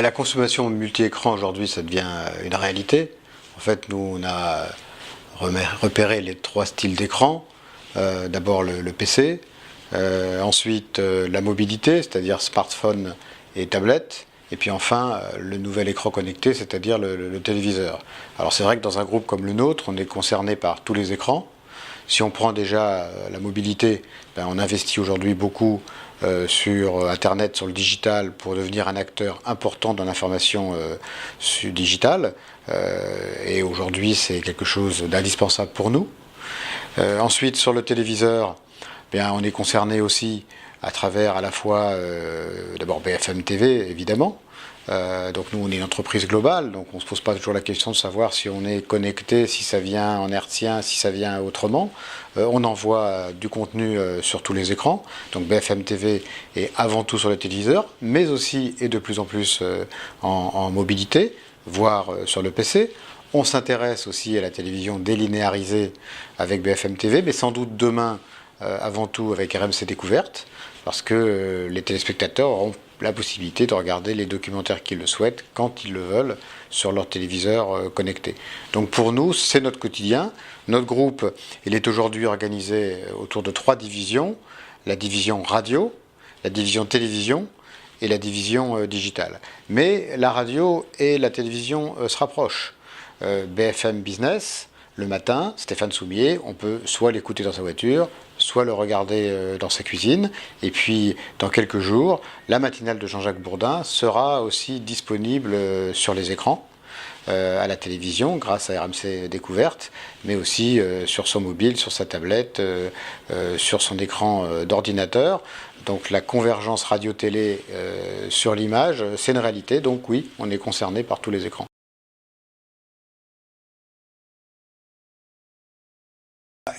La consommation multi-écran aujourd'hui, ça devient une réalité. En fait, nous, on a repéré les 3 styles d'écran. D'abord le PC, ensuite la mobilité, c'est-à-dire smartphone et tablette, et puis enfin le nouvel écran connecté, c'est-à-dire le téléviseur. Alors c'est vrai que dans un groupe comme le nôtre, on est concerné par tous les écrans. Si on prend déjà la mobilité, on investit aujourd'hui beaucoup sur Internet, sur le digital, pour devenir un acteur important dans l'information digitale. Et aujourd'hui, c'est quelque chose d'indispensable pour nous. Ensuite, sur le téléviseur, on est concerné aussi à travers à la fois d'abord BFM TV, évidemment. Donc nous, on est une entreprise globale, donc on ne se pose pas toujours la question de savoir si on est connecté, si ça vient en hertzien, si ça vient autrement. On envoie du contenu sur tous les écrans, donc BFM TV est avant tout sur le téléviseur, mais aussi et de plus en plus en mobilité, voire sur le PC. On s'intéresse aussi à la télévision délinéarisée avec BFM TV, mais sans doute demain, avant tout avec RMC Découverte, parce que les téléspectateurs auront la possibilité de regarder les documentaires qu'ils le souhaitent, quand ils le veulent, sur leur téléviseur connecté. Donc pour nous, c'est notre quotidien. Notre groupe, il est aujourd'hui organisé autour de 3 divisions. La division radio, la division télévision et la division digitale. Mais la radio et la télévision se rapprochent. BFM Business, le matin, Stéphane Soumier, on peut soit l'écouter dans sa voiture, soit le regarder dans sa cuisine. Et puis, dans quelques jours, la matinale de Jean-Jacques Bourdin sera aussi disponible sur les écrans, à la télévision, grâce à RMC Découverte, mais aussi sur son mobile, sur sa tablette, sur son écran d'ordinateur. Donc la convergence radio-télé sur l'image, c'est une réalité. Donc oui, on est concerné par tous les écrans.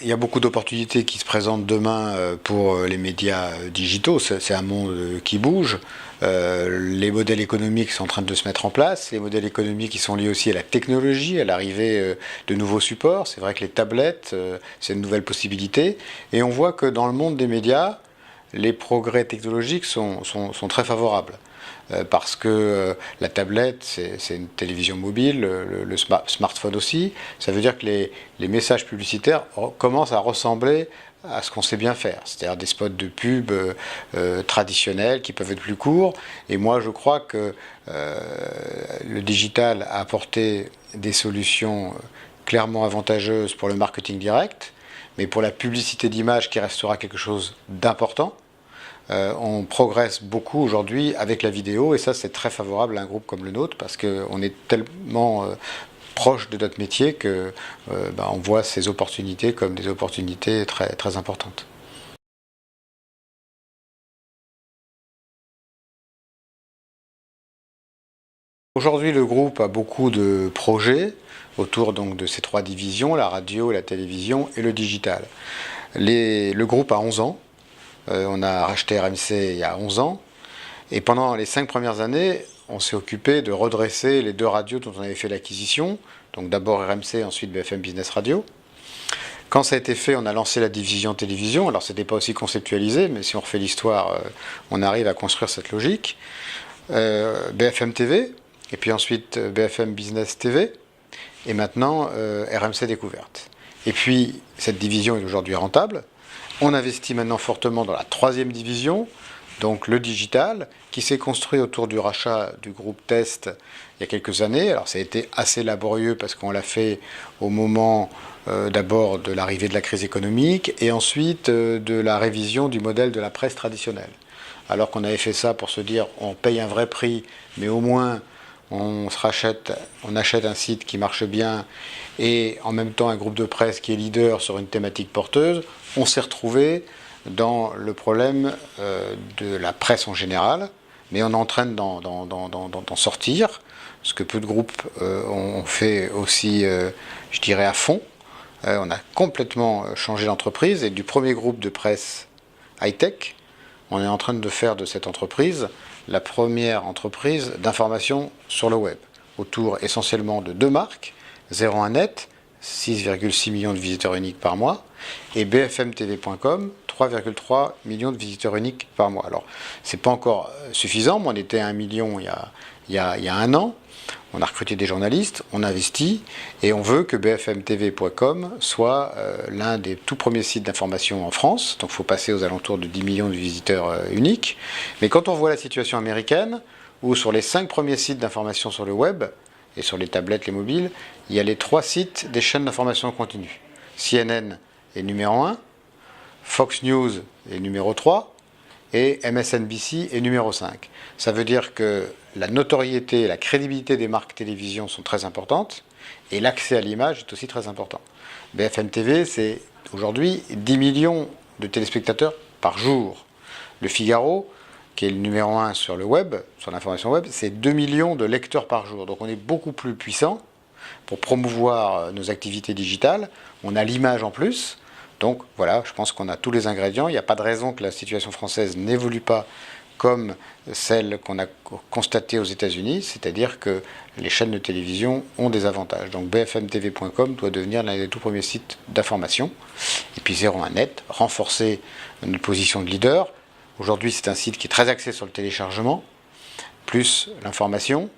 Il y a beaucoup d'opportunités qui se présentent demain pour les médias digitaux. C'est un monde qui bouge. Les modèles économiques sont en train de se mettre en place. Les modèles économiques qui sont liés aussi à la technologie, à l'arrivée de nouveaux supports. C'est vrai que les tablettes, c'est une nouvelle possibilité. Et on voit que dans le monde des médias, les progrès technologiques sont très favorables. Parce que la tablette, c'est une télévision mobile, le smartphone aussi. Ça veut dire que les messages publicitaires commencent à ressembler à ce qu'on sait bien faire, c'est-à-dire des spots de pub traditionnels qui peuvent être plus courts. Et moi, je crois que le digital a apporté des solutions clairement avantageuses pour le marketing direct, mais pour la publicité d'image qui restera quelque chose d'important. On progresse beaucoup aujourd'hui avec la vidéo et ça c'est très favorable à un groupe comme le nôtre parce qu'on est tellement proche de notre métier que on voit ces opportunités comme des opportunités très, très importantes. Aujourd'hui, le groupe a beaucoup de projets autour donc de ces 3 divisions, la radio, la télévision et le digital. Le groupe a 11 ans. On a racheté RMC il y a 11 ans. Et pendant les 5 premières années, on s'est occupé de redresser les 2 radios dont on avait fait l'acquisition. Donc d'abord RMC, ensuite BFM Business Radio. Quand ça a été fait, on a lancé la division télévision. Alors c'était pas aussi conceptualisé, mais si on refait l'histoire, on arrive à construire cette logique. BFM TV, et puis ensuite BFM Business TV, et maintenant RMC Découverte. Et puis cette division est aujourd'hui rentable. On investit maintenant fortement dans la 3e division, donc le digital, qui s'est construit autour du rachat du groupe Test il y a quelques années. Alors ça a été assez laborieux parce qu'on l'a fait au moment d'abord de l'arrivée de la crise économique et ensuite de la révision du modèle de la presse traditionnelle. Alors qu'on avait fait ça pour se dire on paye un vrai prix, mais au moins on achète un site qui marche bien et en même temps un groupe de presse qui est leader sur une thématique porteuse. On s'est retrouvé dans le problème de la presse en général, mais on est en train d'en sortir, ce que peu de groupes ont fait aussi, je dirais, à fond. On a complètement changé l'entreprise et du premier groupe de presse high-tech, on est en train de faire de cette entreprise la première entreprise d'information sur le web, autour essentiellement de 2 marques, 01net, 6,6 millions de visiteurs uniques par mois, et bfmtv.com, 3,3 millions de visiteurs uniques par mois. Alors, c'est pas encore suffisant, mais on était à 1 million il y a un an. On a recruté des journalistes, on investit, et on veut que bfmtv.com soit l'un des tout premiers sites d'information en France. Donc il faut passer aux alentours de 10 millions de visiteurs uniques. Mais quand on voit la situation américaine, où sur les 5 premiers sites d'information sur le web, et sur les tablettes, les mobiles, il y a les 3 sites des chaînes d'information continue. CNN est numéro 1, Fox News est numéro 3, et MSNBC est numéro 5. Ça veut dire que la notoriété et la crédibilité des marques télévision sont très importantes, et l'accès à l'image est aussi très important. BFM TV, c'est aujourd'hui 10 millions de téléspectateurs par jour. Le Figaro, qui est le numéro 1 sur le web, sur l'information web, c'est 2 millions de lecteurs par jour. Donc on est beaucoup plus puissant pour promouvoir nos activités digitales. On a l'image en plus. Donc voilà, je pense qu'on a tous les ingrédients. Il n'y a pas de raison que la situation française n'évolue pas comme celle qu'on a constatée aux États-Unis, c'est-à-dire que les chaînes de télévision ont des avantages. Donc bfmtv.com doit devenir l'un des tout premiers sites d'information. Et puis 01net, renforcer notre position de leader. Aujourd'hui, c'est un site qui est très axé sur le téléchargement, plus l'information.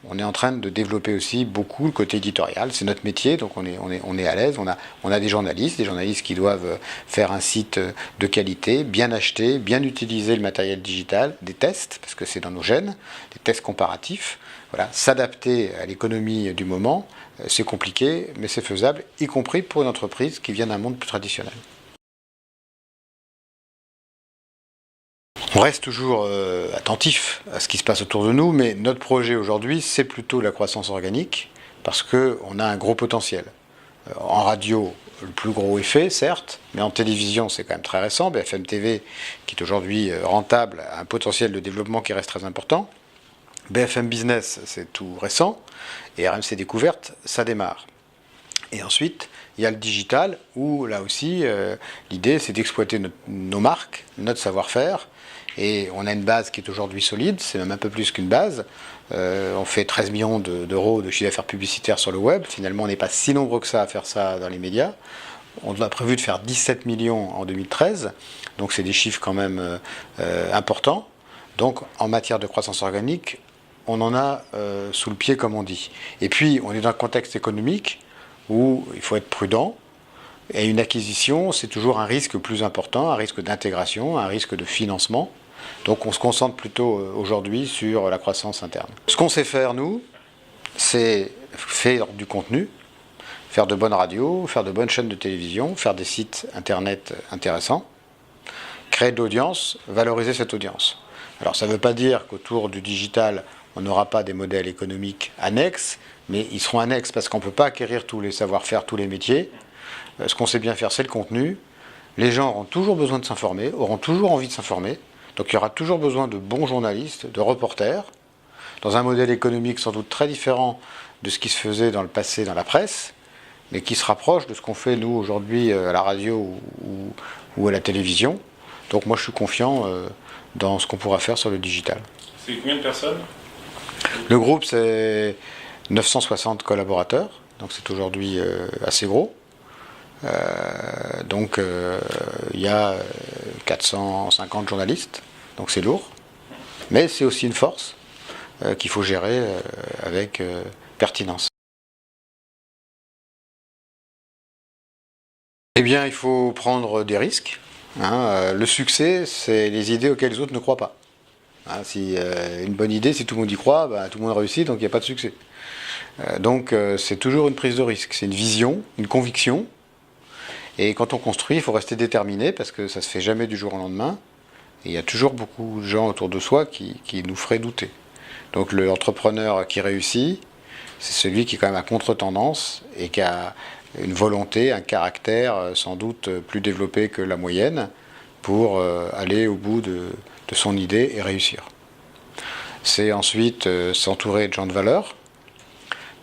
On est en train de développer aussi beaucoup le côté éditorial. C'est notre métier, donc on est à l'aise. On a des journalistes qui doivent faire un site de qualité, bien acheter, bien utiliser le matériel digital, des tests, parce que c'est dans nos gènes, des tests comparatifs. Voilà, s'adapter à l'économie du moment, c'est compliqué, mais c'est faisable, y compris pour une entreprise qui vient d'un monde plus traditionnel. On reste toujours attentif à ce qui se passe autour de nous, mais notre projet aujourd'hui, c'est plutôt la croissance organique, parce qu'on a un gros potentiel. En radio, le plus gros est fait, certes, mais en télévision, c'est quand même très récent. BFM TV, qui est aujourd'hui rentable, a un potentiel de développement qui reste très important. BFM Business, c'est tout récent, et RMC Découverte, ça démarre. Et ensuite, il y a le digital, où là aussi, l'idée, c'est d'exploiter nos marques, notre savoir-faire. Et on a une base qui est aujourd'hui solide, c'est même un peu plus qu'une base. On fait 13 millions d'euros de chiffre d'affaires publicitaire sur le web. Finalement, on n'est pas si nombreux que ça à faire ça dans les médias. On a prévu de faire 17 millions en 2013. Donc c'est des chiffres quand même importants. Donc en matière de croissance organique, on en a sous le pied, comme on dit. Et puis, on est dans un contexte économique où il faut être prudent. Et une acquisition, c'est toujours un risque plus important, un risque d'intégration, un risque de financement. Donc on se concentre plutôt aujourd'hui sur la croissance interne. Ce qu'on sait faire, nous, c'est faire du contenu, faire de bonnes radios, faire de bonnes chaînes de télévision, faire des sites internet intéressants, créer de l'audience, valoriser cette audience. Alors ça ne veut pas dire qu'autour du digital, on n'aura pas des modèles économiques annexes, mais ils seront annexes parce qu'on ne peut pas acquérir tous les savoir-faire, tous les métiers. Ce qu'on sait bien faire, c'est le contenu. Les gens auront toujours besoin de s'informer, auront toujours envie de s'informer. Donc il y aura toujours besoin de bons journalistes, de reporters, dans un modèle économique sans doute très différent de ce qui se faisait dans le passé dans la presse, mais qui se rapproche de ce qu'on fait nous aujourd'hui à la radio ou à la télévision. Donc moi je suis confiant dans ce qu'on pourra faire sur le digital. C'est combien de personnes ? Le groupe, c'est 960 collaborateurs, donc c'est aujourd'hui assez gros. Donc il y a 450 journalistes, donc c'est lourd, mais c'est aussi une force qu'il faut gérer avec pertinence. Eh bien, il faut prendre des risques. Le succès, c'est les idées auxquelles les autres ne croient pas. Si une bonne idée, si tout le monde y croit, tout le monde réussit, donc il n'y a pas de succès. Donc c'est toujours une prise de risque, c'est une vision, une conviction. Et quand on construit, il faut rester déterminé parce que ça ne se fait jamais du jour au lendemain. Et il y a toujours beaucoup de gens autour de soi qui nous feraient douter. Donc l'entrepreneur qui réussit, c'est celui qui est quand même à contre-tendance et qui a une volonté, un caractère sans doute plus développé que la moyenne pour aller au bout de son idée et réussir. C'est ensuite s'entourer de gens de valeur,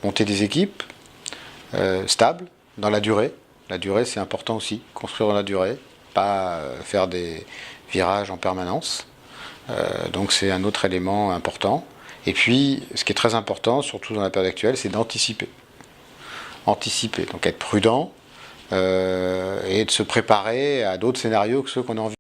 monter des équipes stables dans la durée. La durée, c'est important aussi, construire dans la durée, pas faire des virages en permanence. Donc c'est un autre élément important. Et puis, ce qui est très important, surtout dans la période actuelle, c'est d'anticiper. Anticiper, donc être prudent, et de se préparer à d'autres scénarios que ceux qu'on a envie.